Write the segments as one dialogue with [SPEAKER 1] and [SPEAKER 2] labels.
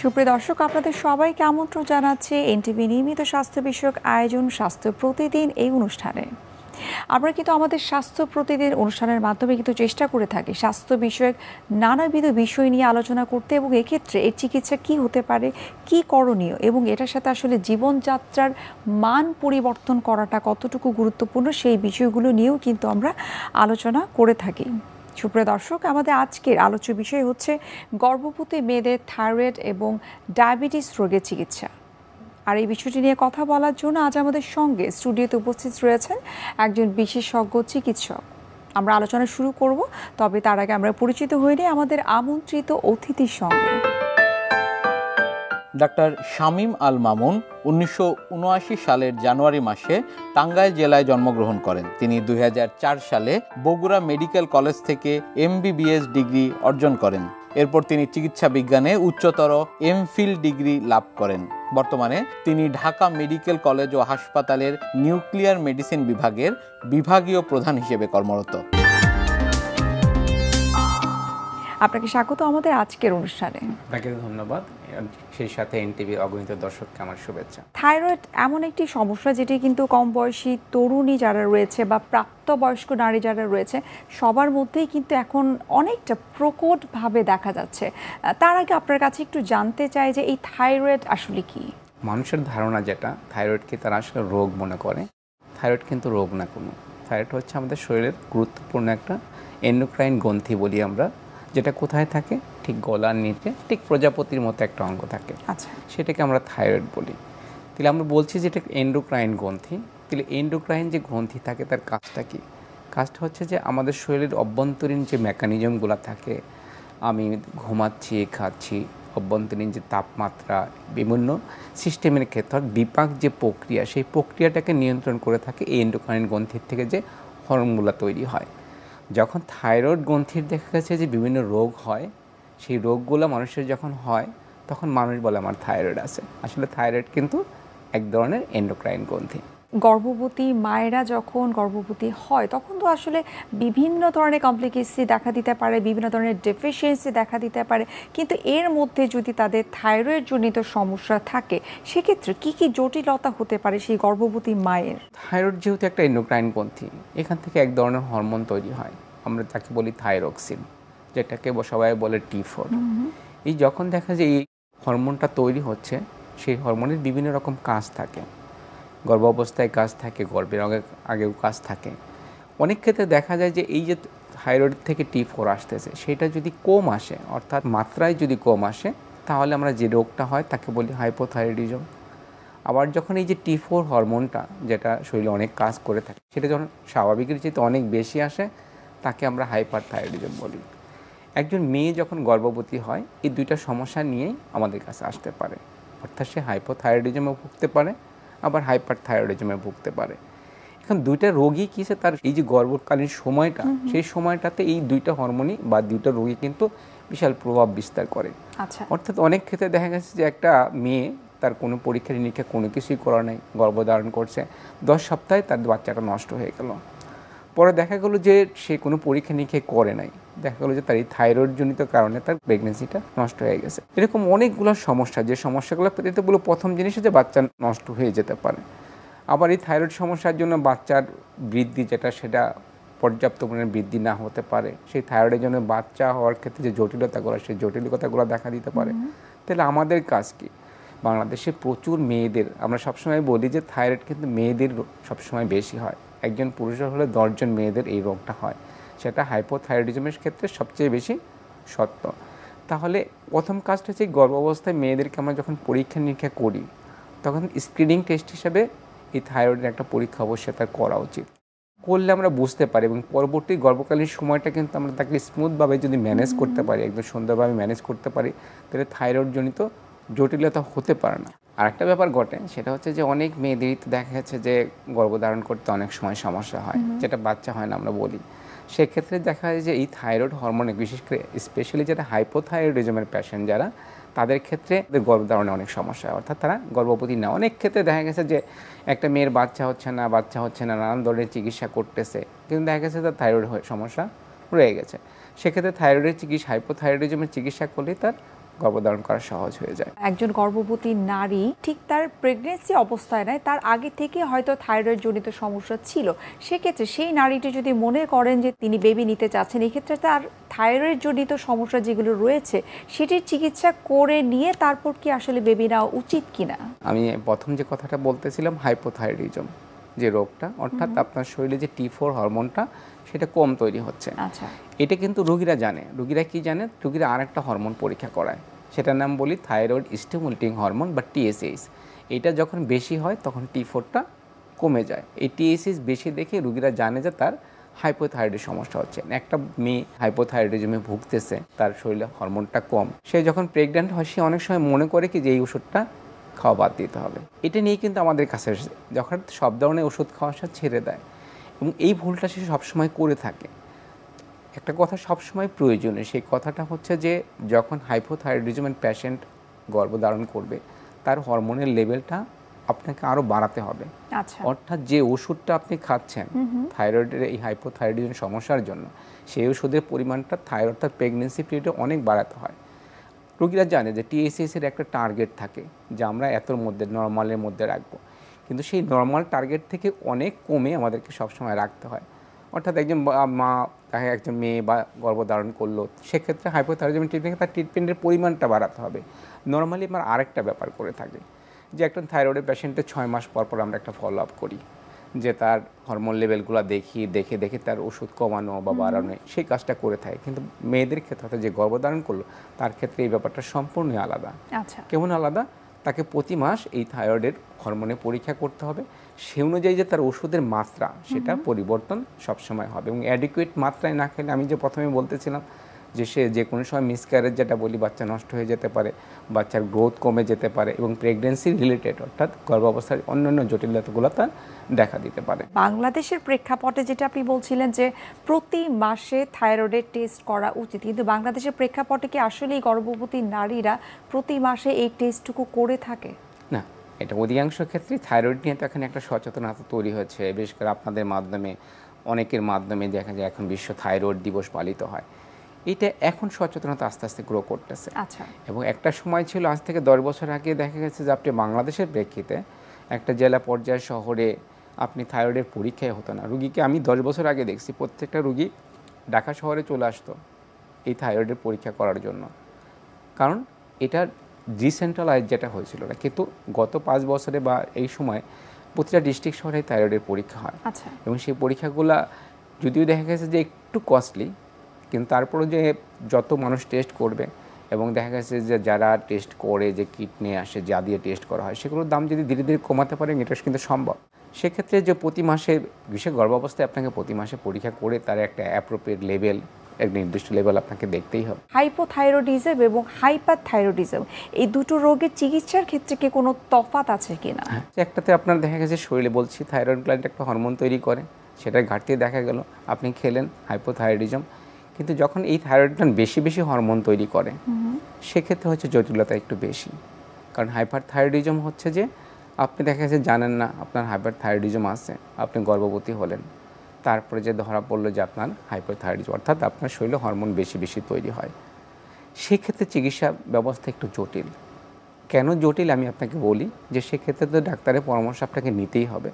[SPEAKER 1] সুপ্রিয় দর্শক, আপনাদের সবাইকে আমন্ত্রণ জানাচ্ছি এনটিভি নিয়মিত স্বাস্থ্য বিষয়ক আয়োজন স্বাস্থ্য প্রতিদিন এই অনুষ্ঠানে। আমরা কিন্তু আমাদের স্বাস্থ্য প্রতিদিন অনুষ্ঠানের মাধ্যমে কিন্তু চেষ্টা করে থাকি স্বাস্থ্য বিষয়ক নানাবিধ বিষয় নিয়ে আলোচনা করতে, এবং এক্ষেত্রে এর চিকিৎসা কি হতে পারে, কি করণীয়, এবং এটার সাথে আসলে জীবনযাত্রার মান পরিবর্তন করাটা কতটুকু গুরুত্বপূর্ণ সেই বিষয়গুলো নিয়েও কিন্তু আমরা আলোচনা করে থাকি। সুপ্রিয় দর্শক, আমাদের আজকের আলোচ্য বিষয় হচ্ছে গর্ভবতী মেয়েদের থাইরয়েড এবং ডায়াবেটিস রোগের চিকিৎসা। আর এই বিষয়টি নিয়ে কথা বলার জন্য আজ আমাদের সঙ্গে স্টুডিওতে উপস্থিত রয়েছেন একজন বিশেষজ্ঞ চিকিৎসক। আমরা আলোচনা শুরু করব, তবে তার আগে আমরা পরিচিত হয়ে নিই আমাদের আমন্ত্রিত অতিথির সঙ্গে।
[SPEAKER 2] ডাক্তার শামীম আল মামুন 1979 সালের জানুয়ারি মাসে টাঙ্গাইল জেলায় জন্মগ্রহণ করেন। তিনি 2004 সালে বগুড়া মেডিকেল কলেজ থেকে MBBS ডিগ্রি অর্জন করেন। এরপর তিনি চিকিৎসা বিজ্ঞানে উচ্চতর এমফিল ডিগ্রি লাভ করেন। বর্তমানে তিনি ঢাকা মেডিকেল কলেজ ও হাসপাতালের নিউক্লিয়ার মেডিসিন বিভাগের বিভাগীয় প্রধান হিসেবে কর্মরত।
[SPEAKER 1] আপনাকে স্বাগত আমাদের আজকের অনুষ্ঠানে।
[SPEAKER 3] আপনাকে ধন্যবাদ, সেই সাথে এনটিভির অগণিত দর্শককে আমার শুভেচ্ছা।
[SPEAKER 1] থাইরয়েড এমন একটি সমস্যা যেটি কিন্তু কম বয়সী তরুণী যারা রয়েছে বা প্রাপ্তবয়স্ক নারী যারা রয়েছে সবার মধ্যেই কিন্তু এখন অনেকটা প্রকটভাবে দেখা যাচ্ছে। তার আগে আপনার কাছে একটু জানতে চাই যে এই থাইরয়েড আসলে কি?
[SPEAKER 3] মানুষের ধারণা যেটা, থাইরয়েডকে তারা আসলে রোগ মনে করে। থাইরয়েড কিন্তু রোগ না কোনো। থাইরয়েড হচ্ছে আমাদের শরীরের গুরুত্বপূর্ণ একটা এন্ডোক্রাইন গ্রন্থি বলি আমরা, যেটা কোথায় থাকে, ঠিক গলার নিচে, ঠিক প্রজাপতির মতো একটা অঙ্গ থাকে।
[SPEAKER 1] আচ্ছা,
[SPEAKER 3] সেটাকে আমরা থাইরয়েড বলি। তাহলে আমরা বলছি যে এটা এন্ডোক্রাইন গ্রন্থি। তাহলে এন্ডোক্রাইন যে গ্রন্থি থাকে তার কাজটা কি? কাজটা হচ্ছে যে আমাদের শরীরের অভ্যন্তরীণ যে মেকানিজমগুলো থাকে, আমি ঘুমাচ্ছি, খাচ্ছি, অভ্যন্তরীণ যে তাপমাত্রা, বিভিন্ন সিস্টেমের ক্ষেত্রে বিপাক যে প্রক্রিয়া, সেই প্রক্রিয়াটাকে নিয়ন্ত্রণ করে থাকে এই এন্ডোক্রাইন গ্রন্থির থেকে যে হরমোনগুলো তৈরি হয়। যখন থাইরয়েড গ্রন্থির দেখা গেছে যে বিভিন্ন রোগ হয়, সেই রোগগুলো মানুষের যখন হয় তখন মানুষ বলে আমার থাইরয়েড আছে। আসলে থাইরয়েড কিন্তু এক ধরনের এন্ডোক্রাইন গ্রন্থি।
[SPEAKER 1] গর্ভবতী মায়েরা যখন গর্ভবতী হয় তখন তো আসলে বিভিন্ন ধরনের কমপ্লিকেন্সি দেখা দিতে পারে, বিভিন্ন ধরনের ডেফিসিয়েন্সি দেখা দিতে পারে, কিন্তু এর মধ্যে যদি তাদের থাইরয়েড জনিত সমস্যা থাকে সেক্ষেত্রে কি কি জটিলতা হতে পারে সেই গর্ভবতী মায়ের?
[SPEAKER 3] থাইরয়েড যেহেতু একটা এন্ডোক্রাইন গ্রন্থি, এখান থেকে এক ধরনের হরমোন তৈরি হয়, আমরা তাকে বলি থাইরক্সিন, যেটাকে সবাই বলে T4। এই যখন দেখা যায় এই হরমোনটা তৈরি হচ্ছে, সেই হরমোনের বিভিন্ন রকম কাজ থাকে। গর্ভাবস্থায় কাজ থাকে, গর্ভের আগেও কাজ থাকে। অনেক ক্ষেত্রে দেখা যায় যে এই যে থাইরয়েড থেকে T4 আসতেছে, সেটা যদি কম আসে, অর্থাৎ মাত্রায় যদি কম আসে, তাহলে আমরা যে রোগটা হয় তাকে বলি হাইপোথাইরয়েডিজম। আবার যখন এই যে T4 হরমোনটা, যেটা শরীরে অনেক কাজ করে থাকে, সেটা যখন স্বাভাবিকের চেয়ে অনেক বেশি আসে, তাকে আমরা হাইপারথাইরয়েডিজম বলি। একজন মেয়ে যখন গর্ভবতী হয়, এই দুইটা সমস্যা নিয়েই আমাদের কাছে আসতে পারে। অর্থাৎ সে হাইপোথাইরয়েডিজমে ভুগতে পারে, আবার হাইপারথাইরয়েডিজমে ভুগতে পারে। এখন দুইটা রোগী কিসে, তার এই যে গর্ভকালীন সময়টা, সেই সময়টাতে এই দুইটা হরমোনই বা দুইটা রোগী কিন্তু বিশাল প্রভাব বিস্তার করে।
[SPEAKER 1] আচ্ছা,
[SPEAKER 3] অর্থাৎ অনেক ক্ষেত্রে দেখা গেছে যে একটা মেয়ে তার কোনো পরীক্ষা নিরীক্ষা কোনো কিছুই করা নেই, গর্ভধারণ করছে, 10 সপ্তাহে তার বাচ্চাটা নষ্ট হয়ে গেল। পরে দেখা গেলো যে সে কোনো পরীক্ষা নিরীক্ষা করে নাই, দেখা গেলো যে তার এই থাইরয়েড জনিত কারণে তার প্রেগনেন্সিটা নষ্ট হয়ে গেছে। এরকম অনেকগুলো সমস্যা, যে সমস্যাগুলো পেতে বলো প্রথম জিনিস যে বাচ্চা নষ্ট হয়ে যেতে পারে। আবার এই থাইরয়েড সমস্যার জন্য বাচ্চার বৃদ্ধি যেটা, সেটা পর্যাপ্ত পরিমাণে বৃদ্ধি না হতে পারে। সেই থাইরয়েডের জন্য বাচ্চা হওয়ার ক্ষেত্রে যে জটিলতাগুলো, সেই জটিলতাগুলো দেখা দিতে পারে। তাহলে আমাদের কাজ কি? বাংলাদেশে প্রচুর মেয়েদের, আমরা সবসময় বলি যে থাইরয়েড কিন্তু মেয়েদের সবসময় বেশি হয়। একজন পুরুষের হলে 10 জন মেয়েদের এই রোগটা হয়। সেটা হাইপোথাইরয়েডিজমের ক্ষেত্রে সবচেয়ে বেশি সত্য। তাহলে প্রথম কাজটা হচ্ছে গর্ভাবস্থায় মেয়েদেরকে আমরা যখন পরীক্ষা নিরীক্ষা করি, তখন স্ক্রিনিং টেস্ট হিসাবে এই থাইরয়েডের একটা পরীক্ষা অবশ্যই তার করা উচিত। করলে আমরা বুঝতে পারি, এবং পরবর্তী গর্ভকালীন সময়টা কিন্তু আমরা তাকে স্মুথভাবে যদি ম্যানেজ করতে পারি, একদম সুন্দরভাবে ম্যানেজ করতে পারি, তাহলে থাইরয়েড জনিত জটিলতা হতে পারে না। আর একটা ব্যাপার ঘটে, সেটা হচ্ছে যে অনেক মেয়েদেরই দেখা যাচ্ছে যে গর্ভধারণ করতে অনেক সময় সমস্যা হয়, যেটা বাচ্চা হয় না আমরা বলি। সেক্ষেত্রে দেখা যায় যে এই থাইরয়েড হরমোনে, বিশেষ করে স্পেশালি যেটা হাইপোথাইরয়েডিজমের পেশেন্ট যারা, তাদের ক্ষেত্রে গর্ভধারণে অনেক সমস্যা হয়, অর্থাৎ তারা গর্ভবতী না। অনেক ক্ষেত্রে দেখা গেছে যে একটা মেয়ের বাচ্চা হচ্ছে না, নানান ধরনের চিকিৎসা করতেছে, কিন্তু দেখা গেছে তার থাইরয়েড সমস্যা রয়ে গেছে। সেক্ষেত্রে থাইরয়েডের চিকিৎসা, হাইপোথাইরয়েডিজমের চিকিৎসা করলে তার গর্ভধারণ করা সহজ হয়ে যায়।
[SPEAKER 1] একজন গর্ভবতী নারী ঠিক তার প্রেগনেন্সি অবস্থায় নয়, তার আগে থেকে হয়তো থাইরয়েড জনিত সমস্যা ছিল, সেক্ষেত্রে সেই নারীটি যদি মনে করেন যে তিনি বেবি নিতে চাচ্ছেন, এক্ষেত্রে তার থাইরয়েড জনিত সমস্যা যেগুলো রয়েছে সেটির চিকিৎসা করে নিয়ে তারপর কি আসলে বেবি নেওয়া উচিত কিনা?
[SPEAKER 3] আমি প্রথম যে কথাটা বলতেছিলাম, হাইপোথাইরয়েডিজম যে রোগটা, অর্থাৎ আপনার শরীরে যে T4 হরমোনটা সেটা কম তৈরি হচ্ছে।
[SPEAKER 1] আচ্ছা,
[SPEAKER 3] এটা কিন্তু রোগীরা জানে। রোগীরা কি জানে? রোগীরা আরেকটা হরমোন পরীক্ষা করায়, সেটার নাম বলি থাইরয়েড স্টিমুলেটিং হরমোন বা TSH। এটা যখন বেশি হয় তখন T4টা কমে যায়। এই TSH বেশি দেখে রোগীরা জানে যে তার হাইপোথাইরয়েডের সমস্যা হচ্ছে। একটা মেয়ে হাইপোথাইরয়েডিজমে ভুগতেছে, তার শরীরে হরমোনটা কম, সে যখন প্রেগন্যান্ট হয় সে অনেক সময় মনে করে কি যে এই ওষুধটা খাওয়া বাদ দিতে হবে। এটা নিয়ে কিন্তু আমাদের কাছে এসেছে, যখন সব ধরনের ওষুধ খাওয়া ছেড়ে দেয়, এবং এই ভুলটা সে সবসময় করে থাকে। একটা কথা সবসময় প্রয়োজনীয়, সেই কথাটা হচ্ছে যে যখন হাইপোথাইরয়েডিজমের পেশেন্ট গর্ভধারণ করবে তার হরমোনের লেভেলটা আপনাকে আরও বাড়াতে হবে।
[SPEAKER 1] আচ্ছা,
[SPEAKER 3] অর্থাৎ যে ওষুধটা আপনি খাচ্ছেন থাইরয়েডের এই হাইপোথাইরয়েডিজম সমস্যার জন্য, সেই ওষুধের পরিমাণটা থাইরয়েড তার প্রেগনেন্সি পিরিয়ডে অনেক বাড়াতে হয়। রোগীরা জানে যে TSH-এর একটা টার্গেট থাকে যে আমরা এতর মধ্যে, নর্মালের মধ্যে রাখবো, কিন্তু সেই নর্মাল টার্গেট থেকে অনেক কমে আমাদেরকে সবসময় রাখতে হয়। অর্থাৎ একজন মা, একজন মেয়ে বা গর্ভধারণ করলো, সেক্ষেত্রে হাইপোথাইরয়েডিজম ট্রিটমেন্টে তার ট্রিটমেন্টের পরিমাণটা বাড়াতে হবে। নর্মালি আমরা আরেকটা ব্যাপার করে থাকি যে একটা থাইরয়েডের পেশেন্টের 6 মাস পর পর আমরা একটা ফলো আপ করি, যে তার হরমোন লেভেলগুলো দেখে তার ওষুধ কমানো বা বাড়ানো, সেই কাজটা করে থাকে। কিন্তু মেয়েদের ক্ষেত্রে, অর্থাৎ যে গর্ভধারণ করলো তার ক্ষেত্রে এই ব্যাপারটা সম্পূর্ণই আলাদা।
[SPEAKER 1] আচ্ছা,
[SPEAKER 3] কেমন আলাদা? তাকে প্রতি মাস এই থাইরয়েডের হরমোনের পরীক্ষা করতে হবে, সে অনুযায়ী যে তার ওষুধের মাত্রা সেটা পরিবর্তন সবসময় হবে, এবং অ্যাডিকুয়েট মাত্রায় না খেলে, আমি যে প্রথমে বলতেছিলাম যে সে যে কোনো সময় মিসক্যারেজ যেটা বলি, বাচ্চা নষ্ট হয়ে যেতে পারে, বাচ্চার গ্রোথ কমে যেতে পারে, এবং প্রেগনেন্সি রিলেটেড অর্থাৎ গর্ভাবস্থার অন্যান্য জটিলতাগুলো তার দেখা দিতে পারে।
[SPEAKER 1] বাংলাদেশের প্রেক্ষাপটে যেটা আপনি বলছিলেন যে প্রতি মাসে থাইরয়েডের টেস্ট করা উচিত, কিন্তু বাংলাদেশের প্রেক্ষাপটে কি আসলে গর্ভবতী নারীরা প্রতি মাসে এই টেস্টটুকু করে থাকে?
[SPEAKER 3] না, এটা অধিকাংশ ক্ষেত্রেই থাইরয়েড নিয়ে তো এখন একটা সচেতনতা তৈরি হয়েছে, বিশেষ করে আপনাদের মাধ্যমে, অনেকের মাধ্যমে দেখা যায় এখন বিশ্ব থাইরয়েড দিবস পালিত হয়। এটা এখন সচেতনতা আস্তে আস্তে গ্রো করতেছে।
[SPEAKER 1] আচ্ছা,
[SPEAKER 3] এবং একটা সময় ছিল, আজ থেকে 10 বছর আগে দেখা গেছে যে আপনি বাংলাদেশের প্রেক্ষিতে একটা জেলা পর্যায়ে শহরে আপনি থাইরয়েডের পরীক্ষাই হতো না। রুগীকে আমি 10 বছর আগে দেখছি প্রত্যেকটা রুগী ঢাকা শহরে চলে আসতো এই থাইরয়েডের পরীক্ষা করার জন্য, কারণ এটা ডিসেন্ট্রালাইজ যেটা হয়েছিল না। কিন্তু গত 5 বছরে বা এই সময় প্রতিটা ডিস্ট্রিক্ট শহরে থাইরয়েডের পরীক্ষা হয়।
[SPEAKER 1] আচ্ছা,
[SPEAKER 3] এবং সেই পরীক্ষাগুলো যদিও দেখা গেছে যে একটু কস্টলি, কিন্তু তারপরে যে যত মানুষ টেস্ট করবে, এবং দেখা গেছে যে যারা টেস্ট করে, যে কিট নিয়ে আসে, যা দিয়ে টেস্ট করা হয়, সেগুলোর দাম যদি ধীরে ধীরে কমাতে পারেন, এটা কিন্তু সম্ভব। সেক্ষেত্রে যে প্রতি মাসে, বিশেষ গর্ভাবস্থায় আপনাকে প্রতি মাসে পরীক্ষা করে তার একটা অ্যাপ্রোপ্রিয়েট লেভেল, এক নির্দিষ্ট লেভেল আপনাকে দেখতেই হবে।
[SPEAKER 1] হাইপোথাইরয়েডিজম এবং হাইপারথাইরয়েডিজম এই দুটো রোগের চিকিৎসার ক্ষেত্রে কি কোনো তফাৎ আছে কিনা?
[SPEAKER 3] একটাতে আপনার দেখা গেছে শরীরে, বলছি থাইরয়েড গ্ল্যান্ড একটা হরমোন তৈরি করে, সেটার ঘাটতি দেখা গেল, আপনি খেলেন হাইপোথাইরয়েডিজম। কিন্তু যখন এই থাইরয়েড গ্ল্যান্ড বেশি বেশি হরমোন তৈরি করে, সেক্ষেত্রে হচ্ছে জটিলতা একটু বেশি। কারণ হাইপারথাইরয়েডিজম হচ্ছে যে আপনি দেখা গেছে জানেন না আপনার হাইপারথাইরয়েডিজম আছে, আপনি গর্ভবতী হলেন, তারপরে যে ধরা পড়লো যে আপনার হাইপোথাইরয়েডিজম, অর্থাৎ আপনার শরীরে হরমোন বেশি বেশি তৈরি হয়, সেক্ষেত্রে চিকিৎসা ব্যবস্থা একটু জটিল। কেন জটিল আমি আপনাকে বলি, যে সেক্ষেত্রে তো ডাক্তারের পরামর্শ আপনাকে নিতেই হবে।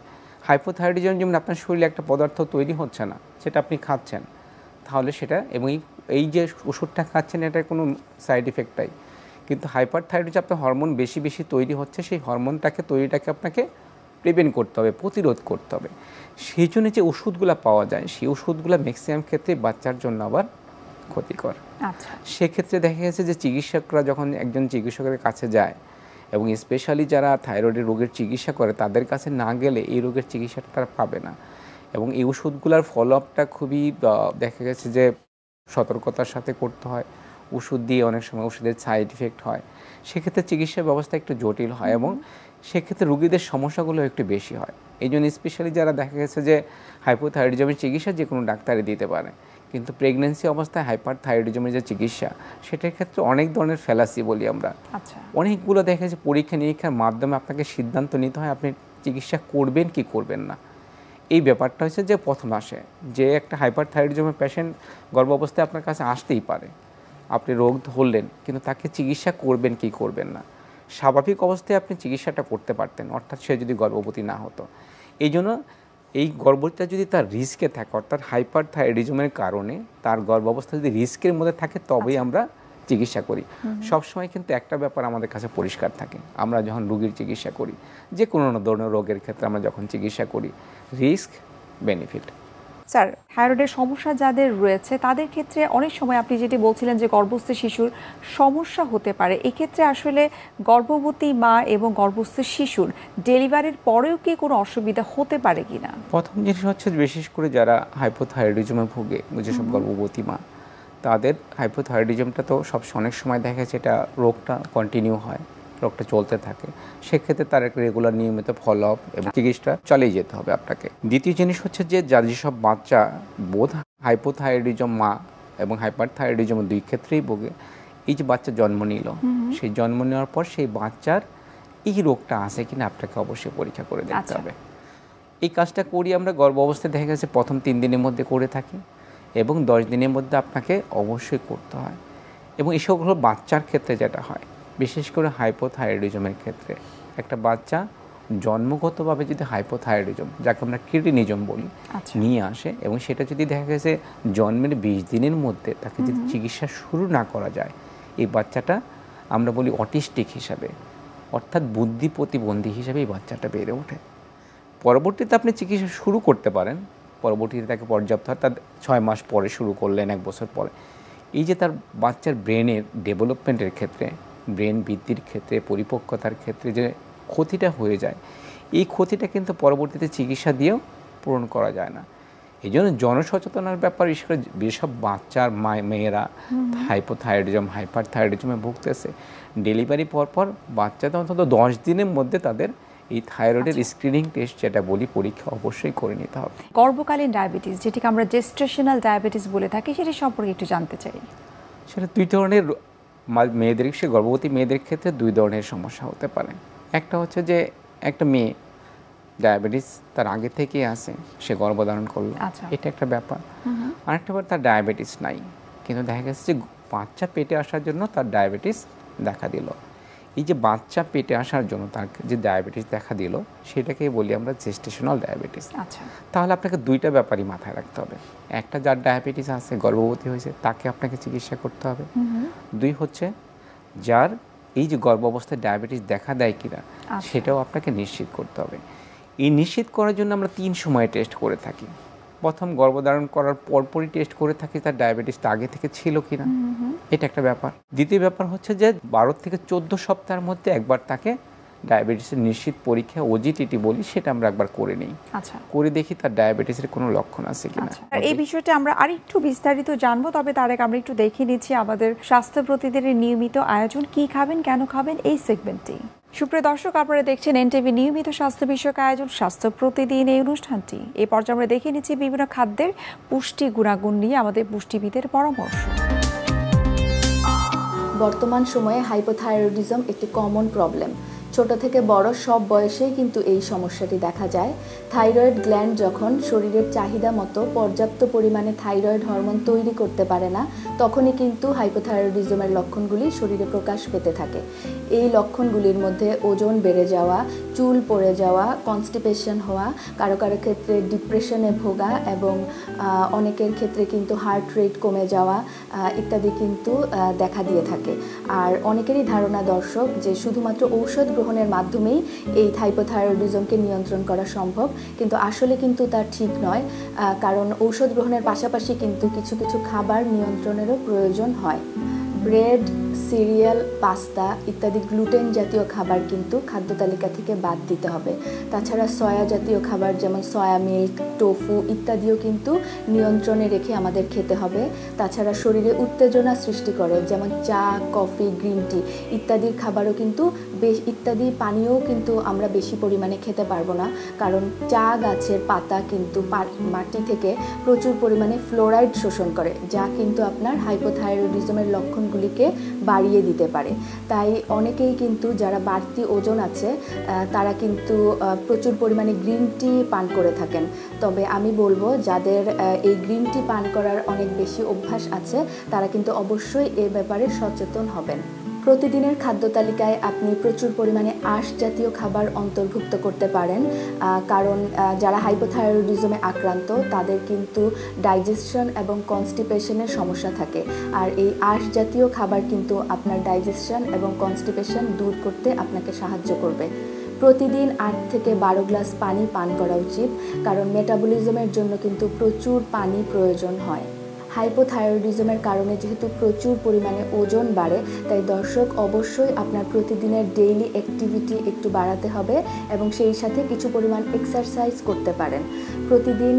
[SPEAKER 3] হাইপোথাইরয়েডিজম যেমন আপনার শরীরে একটা পদার্থ তৈরি হচ্ছে না, সেটা আপনি খাচ্ছেন, তাহলে সেটা, এবং এই যে ওষুধটা খাচ্ছেন এটার কোনো সাইড ইফেক্ট নাই। কিন্তু হাইপারথাইরয়েডিজম আপনার হরমোন বেশি বেশি তৈরি হচ্ছে, সেই তৈরিটাকে আপনাকে প্রিভেন্ট করতে হবে, প্রতিরোধ করতে হবে। সেই জন্য যে ওষুধগুলো পাওয়া যায়, সেই ওষুধগুলো ম্যাক্সিমাম ক্ষেত্রে বাচ্চার জন্য আবার ক্ষতিকর।
[SPEAKER 1] আচ্ছা,
[SPEAKER 3] সেক্ষেত্রে দেখা গেছে যে চিকিৎসকরা যখন একজন চিকিৎসকের কাছে যায়, এবং স্পেশালি যারা থাইরয়েডের রোগের চিকিৎসা করে, তাদের কাছে না গেলে এই রোগের চিকিৎসাটা তারা পাবে না। এবং এই ওষুধগুলোর ফলো আপটা খুবই দেখা গেছে যে সতর্কতার সাথে করতে হয়। ওষুধ দিয়ে অনেক সময় ওষুধের সাইড ইফেক্ট হয়, সেক্ষেত্রে চিকিৎসা ব্যবস্থা একটু জটিল হয়, এবং সেক্ষেত্রে রোগীদের সমস্যাগুলো একটু বেশি হয়। এই জন্য স্পেশালি যারা দেখা গেছে যে হাইপোথাইরয়েডিজমের চিকিৎসা যে কোনো ডাক্তারই দিতে পারে, কিন্তু প্রেগনেন্সি অবস্থায় হাইপারথাইরয়েডিজমের যে চিকিৎসা, সেটার ক্ষেত্রে অনেক ধরনের ফ্যালাসি বলি আমরা।
[SPEAKER 1] আচ্ছা,
[SPEAKER 3] অনেকগুলো দেখা যাচ্ছে পরীক্ষা নিরীক্ষার মাধ্যমে আপনাকে সিদ্ধান্ত নিতে হয় আপনি চিকিৎসা করবেন কি করবেন না। এই ব্যাপারটা হচ্ছে যে প্রথম আসে যে একটা হাইপারথাইরয়েডিজমের পেশেন্ট গর্ভাবস্থায় আপনার কাছে আসতেই পারে, আপনি রোগ ধরলেন, কিন্তু তাকে চিকিৎসা করবেন কি করবেন না। স্বাভাবিক অবস্থায় আপনি চিকিৎসাটা করতে পারতেন, অর্থাৎ সে যদি গর্ভবতী না হতো। এই জন্য এই গর্ভবতীটা যদি তার রিস্কে থাকে, অর্থাৎ হাইপারথাইরয়েডিজমের কারণে তার গর্ভাবস্থা যদি রিস্কের মধ্যে থাকে, তবেই আমরা চিকিৎসা করি। সবসময় কিন্তু একটা ব্যাপার আমাদের কাছে পরিষ্কার থাকে, আমরা যখন রোগীর চিকিৎসা করি, যে কোনো ধরনের রোগের ক্ষেত্রে আমরা যখন চিকিৎসা করি, রিস্ক বেনিফিট।
[SPEAKER 1] স্যার, থাইরয়েডের সমস্যা যাদের রয়েছে তাদের ক্ষেত্রে অনেক সময় আপনি যেটি বলছিলেন যে গর্ভস্থ শিশুর সমস্যা হতে পারে, এক্ষেত্রে আসলে গর্ভবতী মা এবং গর্ভস্থ শিশুর ডেলিভারির পরেও কি কোনো অসুবিধা হতে পারে কিনা?
[SPEAKER 3] প্রথম জিনিস হচ্ছে বিশেষ করে যারা হাইপোথাইরয়েডিজমে ভোগে, যেসব গর্ভবতী মা, তাদের হাইপোথাইরয়েডিজমটা তো অনেক সময় দেখা যাচ্ছে এটা রোগটা কন্টিনিউ হয়, রোগটা চলতে থাকে। সেক্ষেত্রে তার একটা রেগুলার নিয়মিত ফলো আপ এবং চিকিৎসা চালিয়ে যেতে হবে আপনাকে। দ্বিতীয় জিনিস হচ্ছে যে যেসব বাচ্চা বোধ হাইপোথাইরয়েডিজম মা এবং হাইপারথাইরয়েডিজম দুই ক্ষেত্রেই ভোগে, এই যে বাচ্চা জন্ম নিল, সেই জন্ম নেওয়ার পর সেই বাচ্চার এই রোগটা আছে কিনা আপনাকে অবশ্যই পরীক্ষা করে দেখতে হবে। এই কাজটা করি আমরা গর্ভ অবস্থায়, দেখা গেছে প্রথম 3 দিনের মধ্যে করে থাকি এবং 10 দিনের মধ্যে আপনাকে অবশ্যই করতে হয়। এবং এই সবগুলো বাচ্চার ক্ষেত্রে যেটা হয়, বিশেষ করে হাইপোথাইরয়েডিজমের ক্ষেত্রে, একটা বাচ্চা জন্মগতভাবে যদি হাইপোথাইরয়েডিজম, যাকে আমরা ক্রিটিনিজম বলি, নিয়ে আসে এবং সেটা যদি দেখা গেছে জন্মের 20 দিনের মধ্যে তাকে যদি চিকিৎসা শুরু না করা যায়, এই বাচ্চাটা আমরা বলি অটিস্টিক হিসাবে, অর্থাৎ বুদ্ধি প্রতিবন্ধী হিসাবে এই বাচ্চাটা বেড়ে ওঠে। পরবর্তীতে আপনি চিকিৎসা শুরু করতে পারেন, পরবর্তীতে তাকে পর্যাপ্ত, তার 6 মাস পরে শুরু করলেন, 1 বছর পরে। এই যে তার বাচ্চার ব্রেনের ডেভেলপমেন্টের ক্ষেত্রে, ব্রেন বৃদ্ধির ক্ষেত্রে, পরিপক্কতার ক্ষেত্রে যে ক্ষতিটা হয়ে যায়, এই ক্ষতিটা কিন্তু পরবর্তীতে চিকিৎসা দিয়েও পূরণ করা যায় না। এই জন্য জনসচেতনার ব্যাপার, বিশেষ করে যেসব বাচ্চার মেয়েরা হাইপোথাইরয়েডিজম, হাইপারথাইরয়েডিজমে ভুগতেছে, ডেলিভারি পরপর বাচ্চাদের অন্তত 10 দিনের মধ্যে তাদের এই থাইরয়েডের স্ক্রিনিং টেস্ট যেটা বলি, পরীক্ষা অবশ্যই করে নিতে হবে।
[SPEAKER 1] গর্ভকালীন ডায়াবেটিস, যেটিকে আমরা জেস্টেশনাল ডায়াবেটিস বলে থাকি, সেটি সম্পর্কে একটু জানতে চাই।
[SPEAKER 3] সেটা 2 ধরনের, মেয়েদের, সে গর্ভবতী মেয়েদের ক্ষেত্রে 2 ধরনের সমস্যা হতে পারে। একটা হচ্ছে যে একটা মেয়ে ডায়াবেটিস তার আগে থেকেই আছে, সে গর্ভধারণ করলো, এটা একটা ব্যাপার। আরেকটা ব্যাপার, তার ডায়াবেটিস নাই, কিন্তু দেখা গেছে যে বাচ্চা পেটে আসার জন্য তার ডায়াবেটিস দেখা দিল। এই যে বাচ্চা পেটে আসার জন্য তার যে ডায়াবেটিস দেখা দিল, সেটাকে বলি আমরা জেস্টেশনাল ডায়াবেটিস। তাহলে আপনাকে 2টা ব্যাপারই মাথায় রাখতে হবে। একটা, যার ডায়াবেটিস আছে, গর্ভবতী হয়েছে, তাকে আপনাকে চিকিৎসা করতে হবে। 2 হচ্ছে যার এই যে গর্ভ অবস্থায় ডায়াবেটিস দেখা দেয় কিনা, সেটাও আপনাকে নিশ্চিত করতে হবে। এই নিশ্চিত করার জন্য আমরা 3 সময়ে টেস্ট করে থাকি। প্রথম, গর্ভধারণ করার পরপরই টেস্ট করে থাকি তার ডায়াবেটিসটা আগে থেকে ছিল কিনা, এটা একটা ব্যাপার। দ্বিতীয় ব্যাপার হচ্ছে যে 12 থেকে 14 সপ্তাহের মধ্যে একবার তাকে ডায়াবেটিসের নিশ্চিত পরীক্ষা, ওজিটিটি বলি, সেটা আমরা একবার করে নিই, করে দেখি তার ডায়াবেটিসের কোনো লক্ষণ আছে কিনা।
[SPEAKER 1] এই বিষয়টা আমরা আরেকটু বিস্তারিত জানবো, তবে তার আগে আমরা একটু দেখে নিচ্ছি আমাদের স্বাস্থ্য প্রতিদিনের নিয়মিত আয়োজন, কি খাবেন কেন খাবেন, এই সেগমেন্টটি। সুপ্রিয় দর্শক, আপনারা দেখছেন এনটিভি নিয়মিত স্বাস্থ্য বিষয়ক আয়োজন স্বাস্থ্য প্রতিদিন, এই অনুষ্ঠানটি। এই পর্যায়ে আমরা দেখে নিচ্ছি বিভিন্ন খাদ্যের পুষ্টি গুণাগুণ নিয়ে আমাদের পুষ্টিবিদের পরামর্শ।
[SPEAKER 4] বর্তমান সময়ে হাইপোথাইরয়েডিজম একটি কমন প্রবলেম। ছোট থেকে বড় সব বয়সেই কিন্তু এই সমস্যাটি দেখা যায়। থাইরয়েড গ্ল্যান্ড যখন শরীরের চাহিদা মতো পর্যাপ্ত পরিমাণে থাইরয়েড হরমোন তৈরি করতে পারে না, তখনই কিন্তু হাইপোথাইরয়েডিজমের লক্ষণগুলি শরীরে প্রকাশ পেতে থাকে। এই লক্ষণগুলির মধ্যে ওজন বেড়ে যাওয়া, চুল পড়ে যাওয়া, কনস্টিপেশন হওয়া, কারো কারো ক্ষেত্রে ডিপ্রেশনে ভোগা এবং অনেকের ক্ষেত্রে কিন্তু হার্ট রেট কমে যাওয়া ইত্যাদি কিন্তু দেখা দিয়ে থাকে। আর অনেকেরই ধারণা, দর্শক, যে শুধুমাত্র ঔষধ গ্রহণের মাধ্যমেই এই হাইপোথাইরয়েডিজমকে নিয়ন্ত্রণ করা সম্ভব, কিন্তু আসলে কিন্তু তা ঠিক নয়। কারণ ঔষধ গ্রহণের পাশাপাশি কিন্তু কিছু কিছু খাবার নিয়ন্ত্রণেরও প্রয়োজন হয়। ব্রেড, সিরিয়াল, পাস্তা ইত্যাদি গ্লুটেন জাতীয় খাবার কিন্তু খাদ্য তালিকা থেকে বাদ দিতে হবে। তাছাড়া সয়া জাতীয় খাবার যেমন সয়া মিল্ক, টোফু ইত্যাদিও কিন্তু নিয়ন্ত্রণে রেখে আমাদের খেতে হবে। তাছাড়া শরীরে উত্তেজনা সৃষ্টি করে যেমন চা, কফি, গ্রিন টি ইত্যাদির খাবারও কিন্তু ইত্যাদি পানীয়ও কিন্তু আমরা বেশি পরিমাণে খেতে পারবো না, কারণ চা গাছের পাতা কিন্তু মাটি থেকে প্রচুর পরিমাণে ফ্লোরাইড শোষণ করে, যা কিন্তু আপনার হাইপোথাইরয়েডিজমের লক্ষণগুলিকে বাড়িয়ে দিতে পারে। তাই অনেকেই কিন্তু যারা বাড়তি ওজন আছে তারা কিন্তু প্রচুর পরিমাণে গ্রিন টি পান করে থাকেন। তবে আমি বলবো যাদের এই গ্রিন টি পান করার অনেক বেশি অভ্যাস আছে তারা কিন্তু অবশ্যই এ ব্যাপারে সচেতন হবেন। প্রতিদিনের খাদ্য তালিকায় আপনি প্রচুর পরিমাণে আঁশ জাতীয় খাবার অন্তর্ভুক্ত করতে পারেন, কারণ যারা হাইপোথাইরয়েডিজমে আক্রান্ত তাদের কিন্তু ডাইজেশন এবং কনস্টিপেশনের সমস্যা থাকে, আর এই আঁশ জাতীয় খাবার কিন্তু আপনার ডাইজেশন এবং কনস্টিপেশন দূর করতে আপনাকে সাহায্য করবে। প্রতিদিন 8 থেকে 12 গ্লাস পানি পান করা উচিত, কারণ মেটাবলিজমের জন্য কিন্তু প্রচুর পানি প্রয়োজন হয়। হাইপোথাইরয়েডিজমের কারণে যেহেতু প্রচুর পরিমাণে ওজন বাড়ে, তাই দর্শক অবশ্যই আপনার প্রতিদিনের ডেইলি অ্যাক্টিভিটি একটু বাড়াতে হবে এবং সেই সাথে কিছু পরিমাণ এক্সারসাইজ করতে পারেন প্রতিদিন,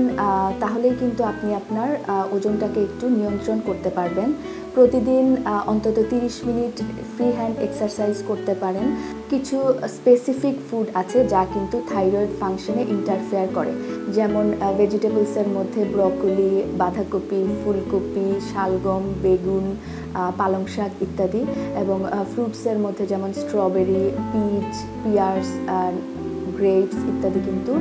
[SPEAKER 4] তাহলেই কিন্তু আপনি আপনার ওজনটাকে একটু নিয়ন্ত্রণ করতে পারবেন। প্রতিদিন অন্তত 30 মিনিট ফ্রি হ্যান্ড এক্সারসাইজ করতে পারেন। কিছু স্পেসিফিক ফুড আছে যা কিন্তু থাইরয়েড ফাংশনে ইন্টারফেয়ার করে, যেমন ভেজিটেবলসের মধ্যে ব্রকলি, বাঁধাকপি, ফুলকপি, শালগম, বেগুন, পালং শাক ইত্যাদি, এবং ফ্রুটসের মধ্যে যেমন স্ট্রবেরি, পিচ, পিয়ার্স, গ্রেপস ইত্যাদি কিন্তু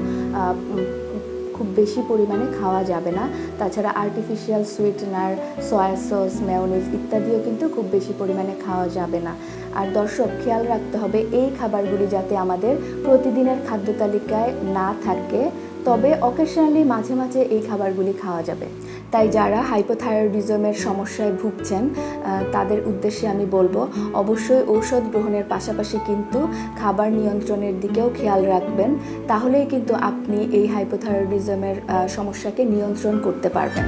[SPEAKER 4] খুব বেশি পরিমাণে খাওয়া যাবে না। তাছাড়া artificial sweetener, soya sauce, mayonnaise ইত্যাদিও কিন্তু খুব বেশি পরিমাণে খাওয়া যাবে না। আর দর্শক খেয়াল রাখতে হবে এই খাবারগুলি যাতে আমাদের প্রতিদিনের খাদ্য তালিকায় না থাকে, তবে অকেশনালি মাঝে মাঝে এই খাবারগুলি খাওয়া যাবে। তাই যারা হাইপোথাইরয়েডিজমের সমস্যায় ভুগছেন তাদের উদ্দেশ্যে আমি বলবো অবশ্যই ঔষধ গ্রহণের পাশাপাশি কিন্তু খাবার নিয়ন্ত্রণের দিকেও খেয়াল রাখবেন, তাহলেই কিন্তু আপনি এই হাইপোথাইরয়েডিজমের সমস্যাকে নিয়ন্ত্রণ করতে পারবেন।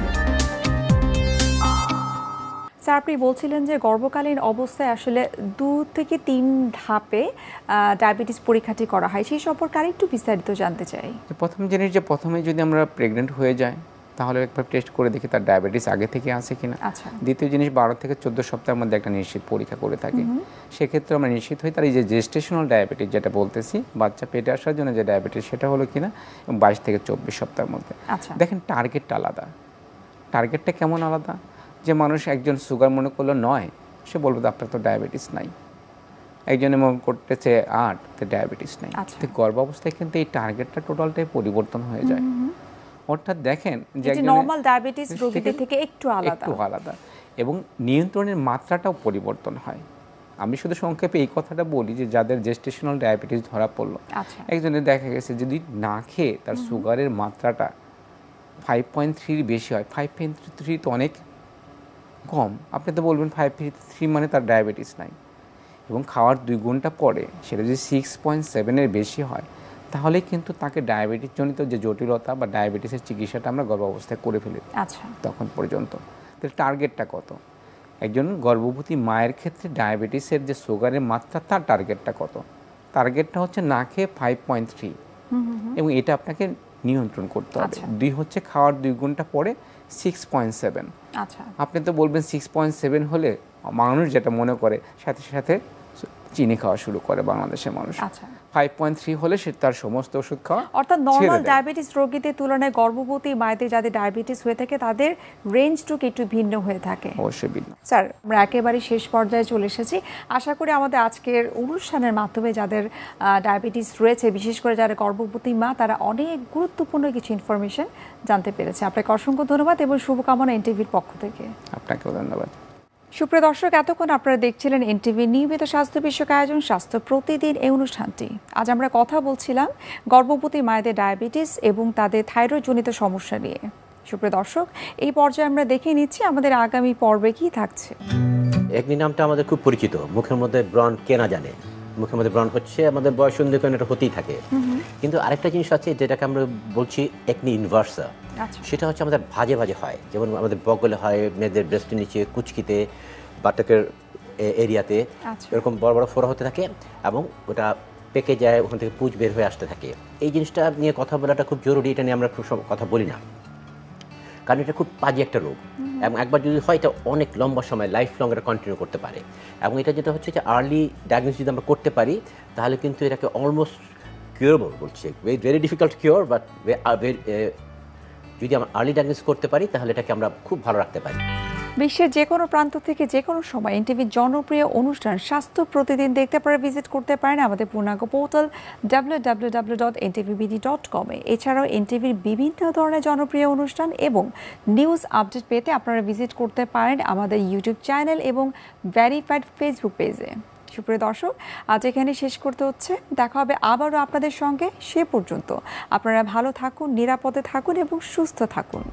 [SPEAKER 1] স্যার, আপনি বলছিলেন যে গর্ভকালীন অবস্থায় আসলে 2 থেকে 3 ধাপে ডায়াবেটিস পরীক্ষাটি করা হয়, সেই সম্পর্কে আরেকটু বিস্তারিত জানতে চাই।
[SPEAKER 3] প্রথম জিনিস যে প্রথমে যদি আমরা প্রেগনেন্ট হয়ে যাই তাহলে একবার টেস্ট করে দেখি তার ডায়াবেটিস আগে থেকে আছে কিনা।
[SPEAKER 1] আচ্ছা।
[SPEAKER 3] দ্বিতীয় জিনিস 12 থেকে 14 সপ্তাহের মধ্যে একটা নিশ্চিত পরীক্ষা করে থাকি, সেক্ষেত্রে আমরা নিশ্চিত হই তার এই যে জেস্টেশনাল ডায়াবেটিস যেটা বলতেছি, বাচ্চা পেটে আসার জন্য যে ডায়াবেটিস সেটা হলো কিনা, 22 থেকে 24 সপ্তাহের মধ্যে।
[SPEAKER 1] আচ্ছা।
[SPEAKER 3] দেখেন টার্গেটটা আলাদা। টার্গেটটা কেমন আলাদা, যে মানুষ একজন সুগার মনে করলো 9, সে বলবে তো আপনার তো ডায়াবেটিস নাই। একজনে মনে করতেছে 8, তো ডায়াবেটিস নাই। তো গর্ভাবস্থায় কিন্তু এই টার্গেটটা টোটালটাই পরিবর্তন হয়ে যায়। অর্থাৎ দেখেন যে
[SPEAKER 1] নরমাল ডায়াবেটিস রোগীদের থেকে একটু
[SPEAKER 3] আলাদা এবং নিয়ন্ত্রণের মাত্রাটাও পরিবর্তন হয়। আমি শুধু সংক্ষেপে এই কথাটা বলি যে যাদের জেস্টেশনাল ডায়াবেটিস ধরা পড়লো, একজনের দেখা গেছে যদি না খেয়ে তার সুগারের মাত্রাটা 5.3 বেশি হয়, 5.3 তো অনেক কম, আপনি তো বলবেন 5.3 মানে তার ডায়াবেটিস নাই, এবং খাওয়ার 2 ঘন্টা পরে সেটা যদি 6.7 বেশি হয়, তাহলে কিন্তু তাকে ডায়াবেটিস জনিত যে জটিলতা বা ডায়াবেটিসের চিকিৎসাটা আমরা গর্ভাবস্থায় করে ফেলি।
[SPEAKER 1] আচ্ছা।
[SPEAKER 3] তখন পর্যন্ত তাহলে টার্গেটটা কত, একজন গর্ভবতী মায়ের ক্ষেত্রে ডায়াবেটিসের যে সুগারের মাত্রা তার টার্গেটটা কত, টার্গেটটা হচ্ছে না খেয়ে 5.3, এবং এটা আপনাকে নিয়ন্ত্রণ করতে হবে। 2 হচ্ছে খাওয়ার 2 ঘন্টা পরে 6.7।
[SPEAKER 1] আচ্ছা।
[SPEAKER 3] আপনি তো বলবেন 6.7 হলে মানুষ যেটা মনে করে সাথে সাথে চিনি খাওয়া শুরু করে বাংলাদেশের মানুষ।
[SPEAKER 1] আচ্ছা।
[SPEAKER 3] 5.3 হলে সে তার সমস্ত ওষুধ খাওয়া,
[SPEAKER 1] অর্থাৎ নরমাল ডায়াবেটিস রোগীদের তুলনায় গর্ভবতী মায়েদের যাদের ডায়াবেটিস হয়ে থাকে তাদের রেঞ্জটুকু একটু ভিন্ন হয়ে থাকে।
[SPEAKER 3] অবশ্যই ভিন্ন।
[SPEAKER 1] স্যার, আমরা একেবারে শেষ পর্যায়ে চলে এসেছি। আশা করি আমাদের আজকের অনুষ্ঠানের মাধ্যমে যাদের ডায়াবেটিস রয়েছে, বিশেষ করে যারা গর্ভবতী মা, তারা অনেক গুরুত্বপূর্ণ কিছু ইনফরমেশন জানতে পেরেছে। আপনাকে অসংখ্য ধন্যবাদ এবং শুভকামনা এনটিভির পক্ষ থেকে।
[SPEAKER 3] আপনাকেও ধন্যবাদ।
[SPEAKER 1] সুপ্রিয় দর্শক, এতক্ষণ আপনারা দেখছিলেন এনটিভির নিয়মিত স্বাস্থ্য বিষয়ক আয়োজন স্বাস্থ্য প্রতিদিন এই অনুষ্ঠানটি। আজ আমরা কথা বলছিলাম গর্ভবতী মায়েদের ডায়াবেটিস এবং তাদের থাইরয়েড জনিত সমস্যা নিয়ে। সুপ্রিয় দর্শক, এই পর্যায়ে আমরা দেখে নিচ্ছি আমাদের আগামী পর্বে কি থাকছে।
[SPEAKER 5] একনি নামটা আমাদের খুব পরিচিত, মুখের মধ্যে ব্রণ কে না জানে, মুখের মধ্যে ব্রণ হচ্ছে, আমাদের বয়স অনুযায়ী এটা হতেই থাকে। কিন্তু আরেকটা জিনিস আছে যেটাকে আমরা বলছি একনি ইনভার্সা, সেটা হচ্ছে আমাদের ভাজে ভাজে হয়, যেমন আমাদের বগলে হয়, মেয়েদের ব্রেস্টের নিচে, কুচকিতে, বাটকের এরিয়াতে এরকম বড় বড় ফোড়া হতে থাকে এবং ওটা পেকে যায়, ওখান থেকে পুঁজ বের হয়ে আসতে থাকে। এই জিনিসটা নিয়ে কথা বলাটা খুব জরুরি, এটা নিয়ে আমরা খুব কথা বলি না, কারণ এটা খুব বাজে একটা রোগ এবং একবার যদি হয় এটা অনেক লম্বা সময় লাইফ লং এটা কন্টিনিউ করতে পারে। এবং এটা যেটা হচ্ছে যে আর্লি ডায়াগনোসিস যদি আমরা করতে পারি তাহলে কিন্তু এটাকে অলমোস্ট কিউরেবল বলছে, ভেরি ডিফিকাল্ট কিওর, বাট যদি আমরা আর্লি ডায়াগনোসিস করতে পারি তাহলে এটাকে আমরা খুব ভালো রাখতে পারি।
[SPEAKER 1] বিশ্বের যে কোনো প্রান্ত থেকে যে কোনো সময় এনটিভির জনপ্রিয় অনুষ্ঠান স্বাস্থ্য প্রতিদিন দেখতে পারে ভিজিট করতে পারেন আমাদের পূর্ণাঙ্গ পোর্টাল www.ntvbd.com এছাড়াও এনটিভির বিভিন্ন ধরনের জনপ্রিয় অনুষ্ঠান এবং নিউজ আপডেট পেতে আপনারা ভিজিট করতে পারেন আমাদের ইউটিউব চ্যানেল এবং ভেরিফাইড ফেসবুক পেজে। সুপ্রিয় দর্শক, আজ এখানে শেষ করতে হচ্ছে। দেখা হবে আবারও আপনাদের সঙ্গে। সে পর্যন্ত আপনারা ভালো থাকুন, নিরাপদে থাকুন এবং সুস্থ থাকুন।